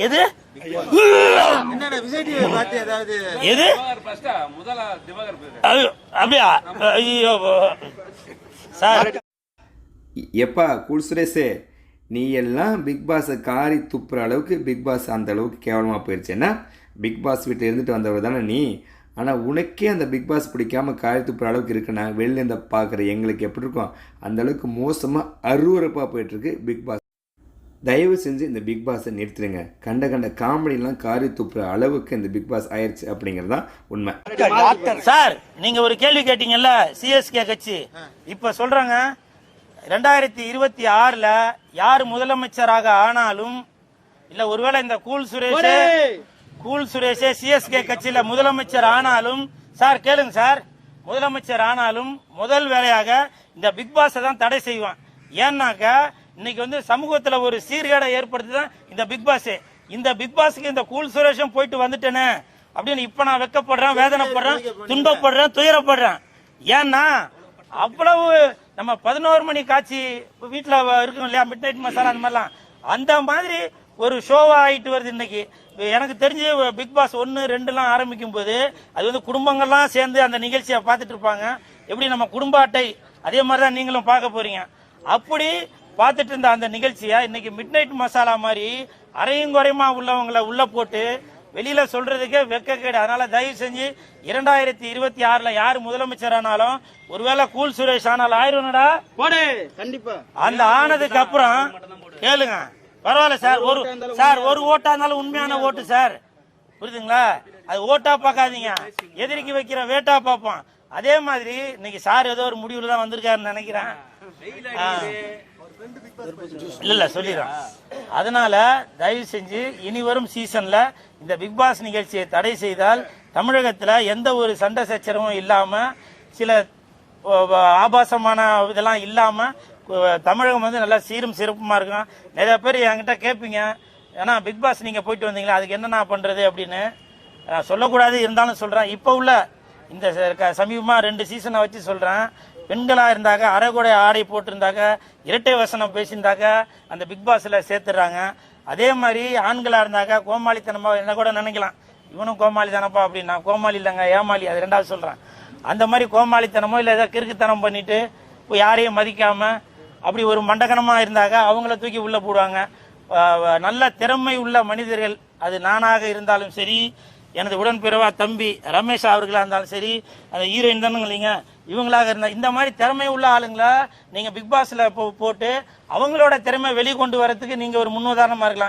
எது எது அப்படியா? ஐயோ சார். எப்பா கூல் சுரேஷே, நீ எல்லாம் பிக் பாஸை காரி துப்புற அளவுக்கு பிக் பாஸ் அந்த அளவுக்கு கேவலமாக போயிடுச்சுன்னா பிக் பாஸ் வீட்டில் இருந்துட்டு வந்தவர் தானே நீ. ஆனால் உனக்கே அந்த பிக் பாஸ் பிடிக்காமல் காரி துப்புற அளவுக்கு இருக்குன்னா வெளில இந்த பார்க்குற எங்களுக்கு எப்படி இருக்கும் அந்த அளவுக்கு மோசமாக அருவறுப்பாக போயிட்டுருக்கு பிக் பாஸ். தயவு செஞ்சு இந்த பிக் பாஸை நிறுத்துருங்க. கண்ட கண்ட காமெடிலாம் காரி துப்புற அளவுக்கு இந்த பிக் பாஸ் ஆயிடுச்சு அப்படிங்கிறது தான் உண்மை. சார் நீங்க ஒரு கேள்வி கேட்டீங்கல்ல, சிஎஸ்கே கட்சி இப்ப சொல்றாங்க 2026ல யார் முதலமைச்சராக ஆனாலும் இல்ல ஒருவேளை இந்த கூல் சுரேஷே சிஎஸ்கே கட்சியில முதலமைச்சர் ஆனாலும், சார் கேளுங்க சார், முதலமைச்சர் ஆனாலும் முதல் வேலையாக இந்த பிக் பாஸை தான் தடை செய்வான். ஏன்னாக்க இன்னைக்கு வந்து சமூகத்துல ஒரு சீர்கேடை ஏற்படுத்திதான் இந்த பிக் பாஸ். இந்த பிக் பாஸுக்கு இந்த கூல் சுரேஷம் போயிட்டு வந்துட்டேனே அப்படின்னு இப்ப நான் வெக்கப்படுறேன், வேதனைப்படுறேன், துன்பப்படுறேன், துயரப்படுறேன். ஏன்னா அவ்வளவு நம்ம 11 மணி காட்சி வீட்டுல இருக்கணும் இல்லையா, மிட் நைட் மசாலா அந்த மாதிரிலாம், அந்த மாதிரி ஒரு ஷோவா ஆயிட்டு வருது இன்னைக்கு. எனக்கு தெரிஞ்சு பிக் பாஸ் 1, 2 ஆரம்பிக்கும் போது அது வந்து குடும்பங்கள்லாம் சேர்ந்து அந்த நிகழ்ச்சியை பார்த்துட்டு இருப்பாங்க. எப்படி நம்ம குடும்ப அட்டை அதே மாதிரிதான் நீங்களும் பார்க்க போறீங்க. அப்படி பார்த்துட்டு இருந்த அந்த நிகழ்ச்சியை இன்னைக்கு மிட் நைட் மசாலா மாதிரி அரையும் குறையுமா உள்ளவங்களை உள்ள போட்டு வெளியில சொல்றதுக்கே வெக்கக்கேடு. அதனால தயவு செஞ்சு 2026ல யாரு முதலமைச்சர் ஆனாலும், ஒருவேளை கூல் சுரேஷ் ஆனாலும் ஆயிரும்டா போடு கண்டிப்பா. அந்த ஆனதுக்கு அப்புறம் கேளுங்க, பரவாயில்ல சார், ஒரு ஓட்டா இருந்தாலும் உண்மையான ஓட்டு சார், புரியுதுங்களா? அது ஓட்டா பார்க்காதீங்க, எதிரிக்கு வைக்கிற வேட்டா பார்ப்போம். அதே மாதிரி இன்னைக்கு சார் ஏதோ ஒரு முடிவுல தான் வந்திருக்காருன்னு நினைக்கிறேன். இல்ல சொல்லிடுறேன். அதனால தயவு செஞ்சு இனி வரும் சீசன்ல இந்த பிக் பாஸ் நிகழ்ச்சியை தடை செய்தால் தமிழகத்துல எந்த ஒரு சண்டை சச்சரவும் இல்லாம, சில ஆபாசமான இதெல்லாம் இல்லாம தமிழகம் வந்து நல்லா சீரும் சிறப்புமா இருக்கும். நிறைய பேர் என்கிட்ட கேட்பீங்க, ஏன்னா பிக் பாஸ் நீங்க போயிட்டு வந்தீங்களா, அதுக்கு என்னென்ன பண்றது அப்படின்னு சொல்லக்கூடாது, இருந்தாலும் சொல்றேன். இப்ப உள்ள இந்த சமீபமா 2 சீசனை வச்சு சொல்றேன். பெண்களா இருந்தாக்க அரைகுறை ஆடை போட்டிருந்தாக்க, இரட்டை வசனம் பேசியிருந்தாக்க அந்த பிக் பாஸ்ல சேர்த்துறாங்க. அதே மாதிரி ஆண்களா இருந்தாக்க கோமாளித்தனமா என்ன கூட நினைக்கலாம், இவனும் கோமாளி தானப்பா அப்படின்னு. நான் கோமாளி இல்லைங்க, ஏமாளி, அது 2வது சொல்றேன். அந்த மாதிரி கோமாளித்தனமோ இல்ல ஏதாவது கிறுக்குத்தனம் பண்ணிட்டு யாரையும் மதிக்காம அப்படி ஒரு மண்டகனமா இருந்தாக்க அவங்கள தூக்கி உள்ள போடுவாங்க. நல்ல திறமை உள்ள மனிதர்கள், அது நானாக இருந்தாலும் சரி, எனது உடன்பிறவா தம்பி ரமேஷ் அவர்களா இருந்தாலும் சரி, அந்த ஹீரோயின் தானே இல்லைங்க, இவங்களாக இருந்தா இந்த மாதிரி திறமை உள்ள ஆளுங்களா நீங்க பிக் பாஸ்ல போட்டு அவங்களோட திறமை வெளிக்கொண்டு வரதுக்கு நீங்க ஒரு முன்னுதாரணமா இருக்கலாம்.